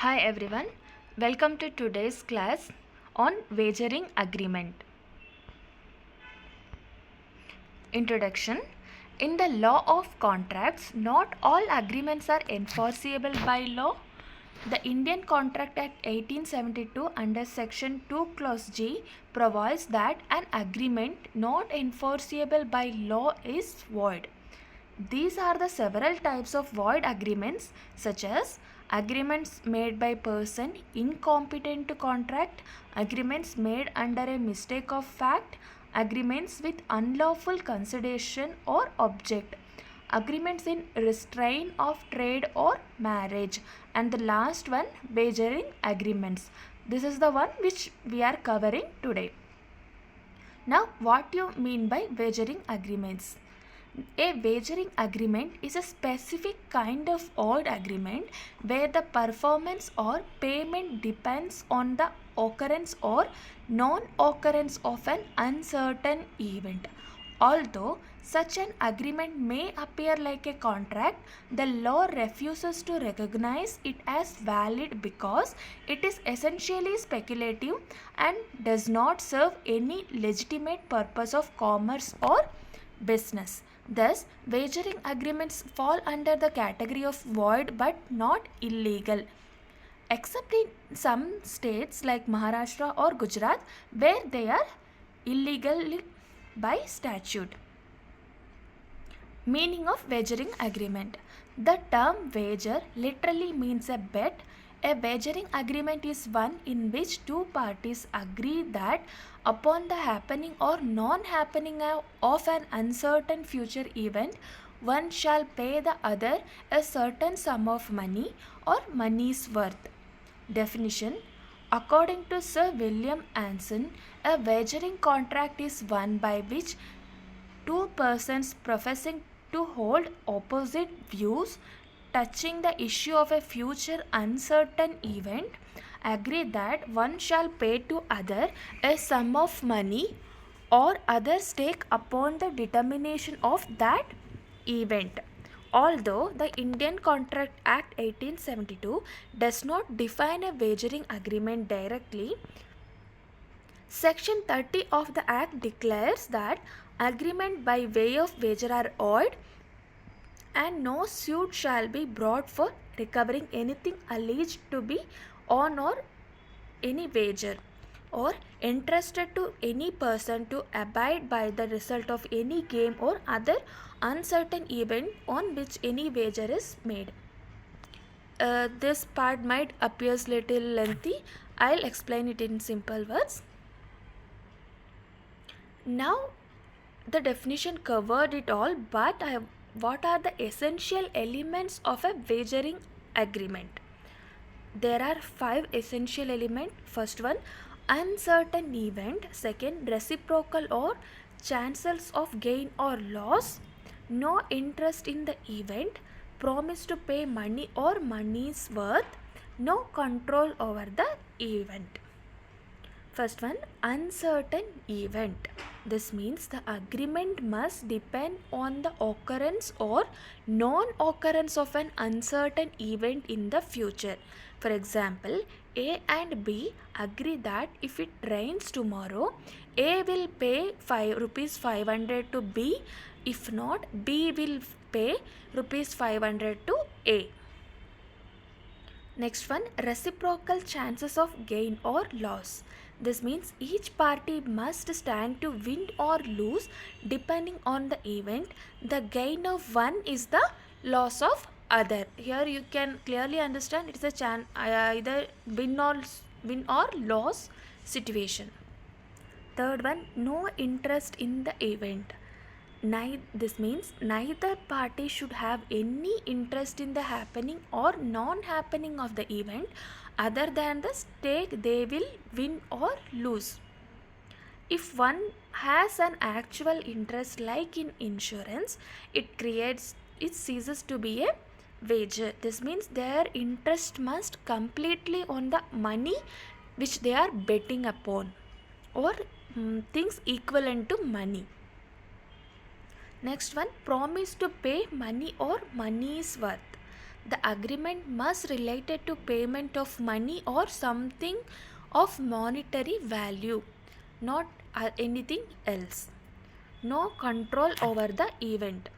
Hi everyone, welcome to today's class on wagering agreement. Introduction. In the law of contracts, not all agreements are enforceable by law. The Indian Contract Act 1872 under section 2 clause G provides that an agreement not enforceable by law is void. These are the several types of void agreements, such as agreements made by person incompetent to contract, agreements made under a mistake of fact, agreements with unlawful consideration or object, agreements in restraint of trade or marriage, and the last one, wagering agreements. This is the one which we are covering today. Now, what do you mean by wagering agreements? A wagering agreement is a specific kind of void agreement where the performance or payment depends on the occurrence or non-occurrence of an uncertain event. Although such an agreement may appear like a contract, the law refuses to recognize it as valid because it is essentially speculative and does not serve any legitimate purpose of commerce or business. Thus, wagering agreements fall under the category of void but not illegal, except in some states like Maharashtra or Gujarat where they are illegal by statute. Meaning of wagering agreement. The term wager literally means a bet. A wagering agreement is one in which two parties agree that upon the happening or non-happening of an uncertain future event, one shall pay the other a certain sum of money or money's worth. Definition. According to Sir William Anson, a wagering contract is one by which two persons professing to hold opposite views touching the issue of a future uncertain event agree that one shall pay to other a sum of money or other stake upon the determination of that event. Although the Indian Contract Act 1872 does not define a wagering agreement directly, Section 30 of the Act declares that agreement by way of wager are void and no suit shall be brought for recovering anything alleged to be on or any wager or entrusted to any person to abide by the result of any game or other uncertain event on which any wager is made. This part might appear little lengthy. I'll explain it in simple words. Now the definition covered it all, but what are the essential elements of a wagering agreement? There are 5 essential elements. First one, uncertain event. Second, reciprocal or chances of gain or loss. No interest in the event. Promise to pay money or money's worth. No control over the event. First one, uncertain event. This means the agreement must depend on the occurrence or non-occurrence of an uncertain event in the future. For example, A and B agree that if it rains tomorrow, A will pay rupees 500 to B. If not, B will pay rupees 500 to A. Next one, reciprocal chances of gain or loss. This means each party must stand to win or lose depending on the event. The gain of one is the loss of other. Here you can clearly understand it is a either win or loss situation. Third one, no interest in the event. This means neither party should have any interest in the happening or non-happening of the event other than the stake they will win or lose. If one has an actual interest like in insurance, it ceases to be a wager. This means their interest must completely on the money which they are betting upon or things equivalent to money. Next one, promise to pay money or money's worth. The agreement must related to payment of money or something of monetary value, not anything else. No control over the event.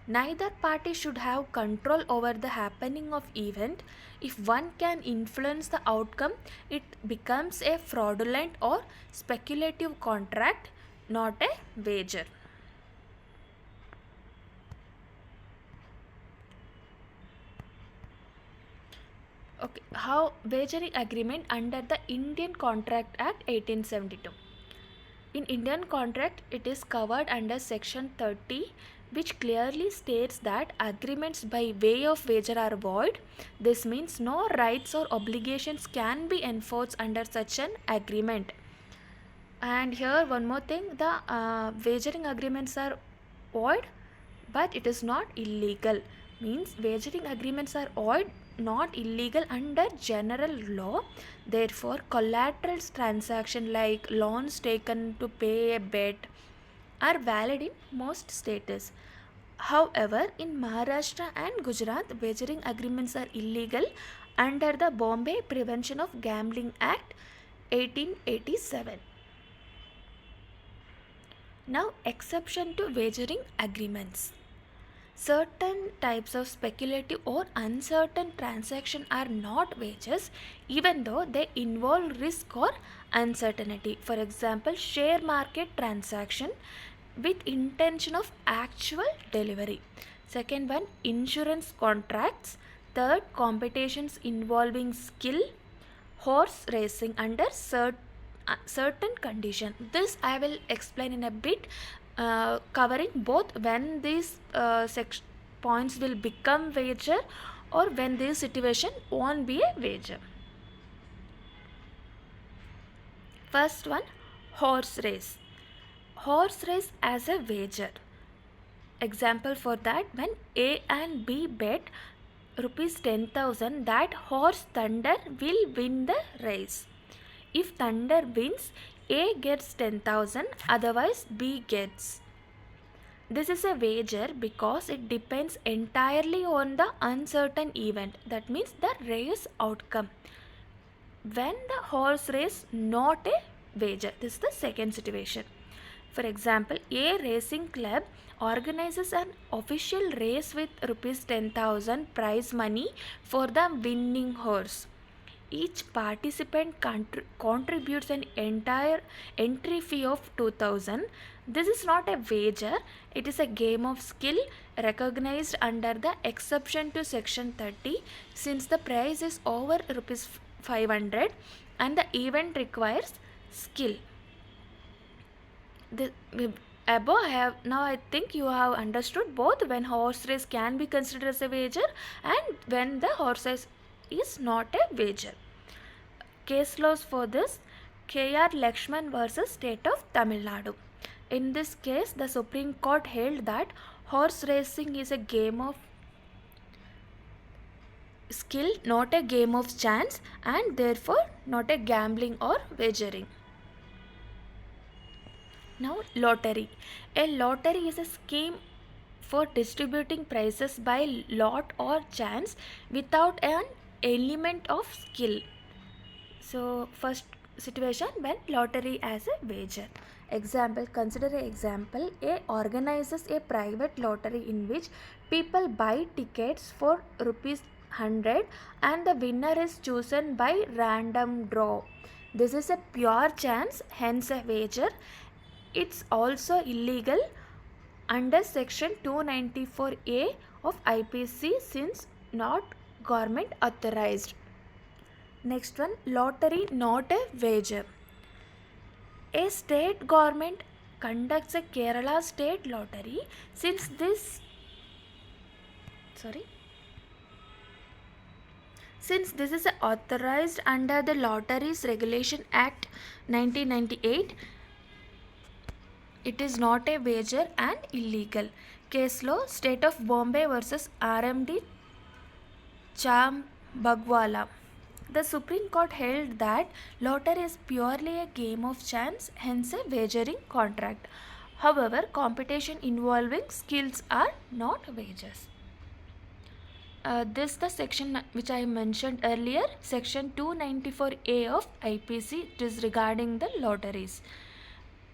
Neither party should have control over the happening of event. If one can influence the outcome, it becomes a fraudulent or speculative contract, not a wager. Okay, how wagering agreement under the Indian Contract Act 1872. In Indian contract, it is covered under section 30, which clearly states that agreements by way of wager are void. This means no rights or obligations can be enforced under such an agreement. And here one more thing, the wagering agreements are void, but it is not illegal. Means wagering agreements are void, not illegal under general law. Therefore, collateral transaction like loans taken to pay a bet are valid in most states. However, in Maharashtra and Gujarat, wagering agreements are illegal under the Bombay Prevention of Gambling Act 1887. Now, exception to wagering agreements. Certain types of speculative or uncertain transaction are not wagers even though they involve risk or uncertainty. For example, share market transaction with intention of actual delivery. Second one, insurance contracts. Third, competitions involving skill. Horse racing under certain condition. This I will explain in a bit, covering both when these points will become wager or when this situation won't be a wager. First one, horse race. Horse race as a wager. Example for that, when A and B bet rupees 10,000 that horse Thunder will win the race. If Thunder wins, A gets 10,000, otherwise B gets. This is a wager because it depends entirely on the uncertain event, that means the race outcome. When the horse race not a wager, this is the second situation. For example, A racing club organizes an official race with rupees 10,000 prize money for the winning horse. Each participant contributes an entire entry fee of 2,000. This is not a wager, it is a game of skill recognized under the exception to section 30 since the price is over rupees 500 and the event requires skill. Above I think you have understood both when horse race can be considered as a wager and when the horse race is not a wager. Case laws for this: K.R. Lakshman versus State of Tamil Nadu. In this case, the Supreme Court held that horse racing is a game of skill, not a game of chance, and therefore not a gambling or wagering. Now, lottery. A lottery is a scheme for distributing prizes by lot or chance without an element of skill. So, first situation, when lottery as a wager. Example, consider an example. A organizes a private lottery in which people buy tickets for rupees 100 and the winner is chosen by random draw. This is a pure chance, hence a wager. It's also illegal under section 294A of IPC since not government authorized. Next one, lottery not a wager. A state government conducts a Kerala state lottery since this is authorized under the Lotteries Regulation Act 1998. It is not a wager and illegal. Case law, State of Bombay versus RMD Chambagwala. The Supreme Court held that lottery is purely a game of chance, hence a wagering contract. However, competition involving skills are not wagers. This the section which I mentioned earlier, section 294A of IPC. It is regarding the lotteries.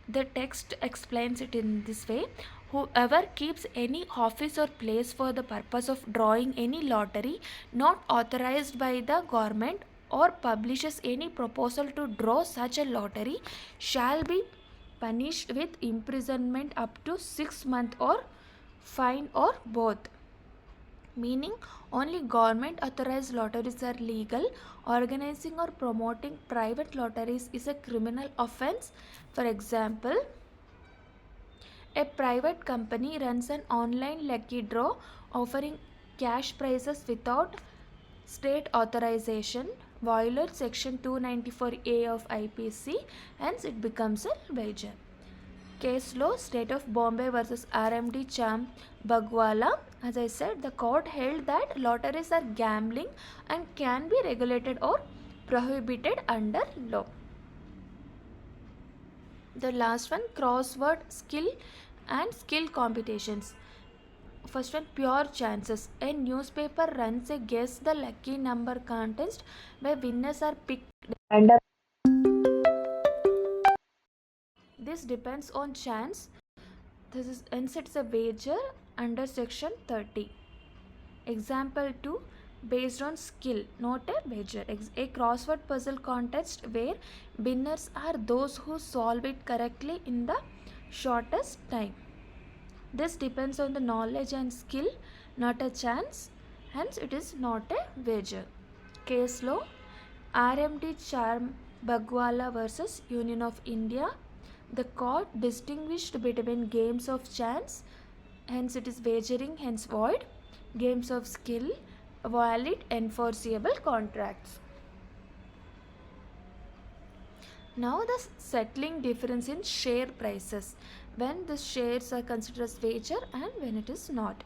The text explains it in this way: whoever keeps any office or place for the purpose of drawing any lottery not authorized by the government or publishes any proposal to draw such a lottery shall be punished with imprisonment up to 6 months or fine or both. Meaning, only government authorized lotteries are legal. Organizing or promoting private lotteries is a criminal offense. For example, a private company runs an online lucky draw offering cash prizes without state authorization, violates section 294A of IPC, hence it becomes a wager. Case law, State of Bombay versus RMD Cham Bagwala. As I said, the court held that lotteries are gambling and can be regulated or prohibited under law. The last one, crossword skill and skill competitions. First one, pure chances. A newspaper runs a guess the lucky number contest where winners are picked under. This depends on chance. This is hence it's a wager under section 30. Example 2, based on skill, not a wager. A crossword puzzle contest where winners are those who solve it correctly in the shortest time. This depends on the knowledge and skill, not a chance, hence it is not a wager. Case law, RMD Charm Bagwala versus Union of India. The court distinguished between games of chance, hence it is wagering, hence void, games of skill, valid enforceable contracts. Now the settling difference in share prices, when the shares are considered as wager and when it is not.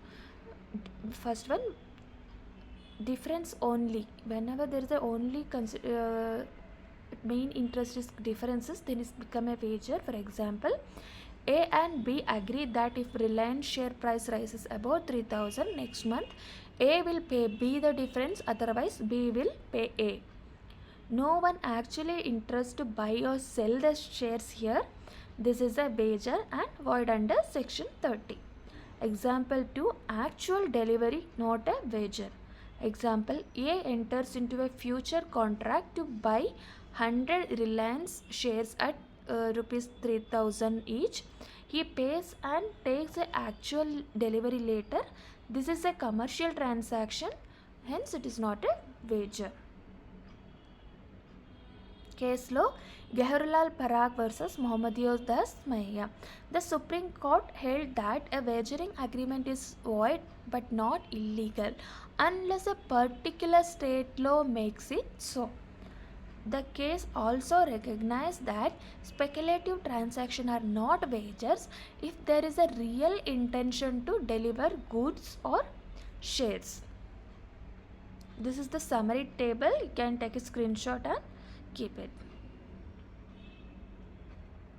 First one, difference only. Whenever there is a only main interest is differences, then it's become a wager. For example, A and B agree that if Reliance share price rises above 3000 next month, A will pay B the difference, otherwise B will pay A. No one actually interested to buy or sell the shares here. This is a wager and void under section 30. Example 2, actual delivery, not a wager. Example, A enters into a future contract to buy 100 Reliance shares at rupees 3000 each. He pays and takes the actual delivery later. This is a commercial transaction, hence it is not a wager. Case law, Geharulal Parag versus Mohammadiyos Das Maya. The Supreme Court held that a wagering agreement is void but not illegal unless a particular state law makes it so. The case also recognized that speculative transactions are not wagers if there is a real intention to deliver goods or shares. This is the summary table. You can take a screenshot and keep it.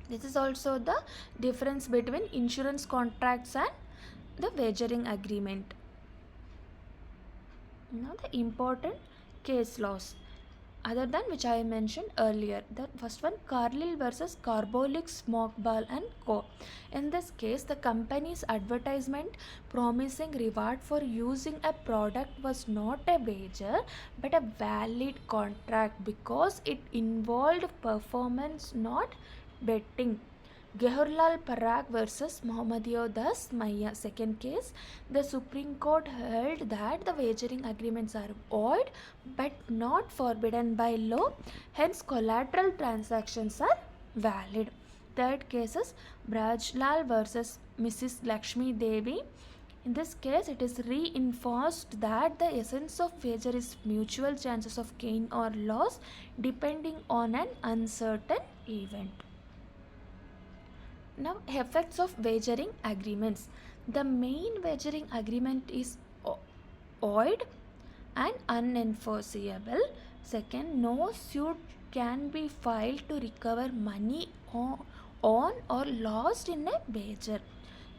This is also the difference between insurance contracts and the wagering agreement. Now the important case laws, other than which I mentioned earlier. The first one, Carlyle versus Carbolic Smoke Ball and Co. In this case, the company's advertisement promising reward for using a product was not a wager but a valid contract because it involved performance, not betting. Geharlal Parag versus Mohammadiyos Das Maya. Second case, the Supreme Court held that the wagering agreements are void but not forbidden by law, hence collateral transactions are valid. Third case is Brajlal versus Mrs. Lakshmi Devi. In this case, it is reinforced that the essence of wager is mutual chances of gain or loss depending on an uncertain event. Now, effects of wagering agreements. The main wagering agreement is void and unenforceable. Second, no suit can be filed to recover money on or lost in a wager.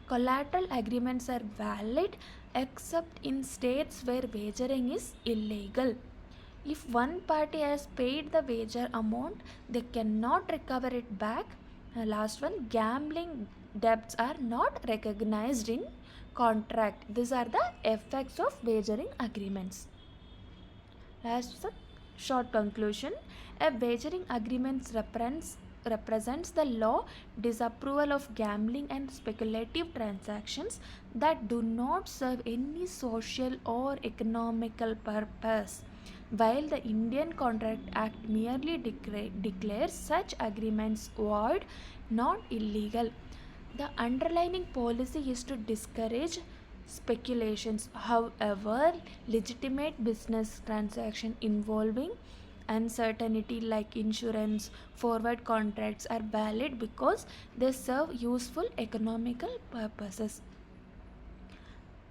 Collateral agreements are valid except in states where wagering is illegal. If one party has paid the wager amount, they cannot recover it back. Last one, gambling debts are not recognized in contract. These are the effects of wagering agreements. Last short conclusion. A wagering agreement represents the law disapproval of gambling and speculative transactions that do not serve any social or economical purpose. While the Indian Contract Act merely declares such agreements void, not illegal, the underlying policy is to discourage speculations. However, legitimate business transaction involving uncertainty like insurance, forward contracts are valid because they serve useful economical purposes.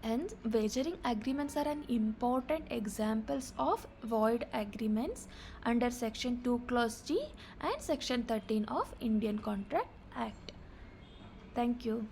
And wagering agreements are an important examples of void agreements under section 2 clause G and section 13 of Indian Contract Act. Thank you.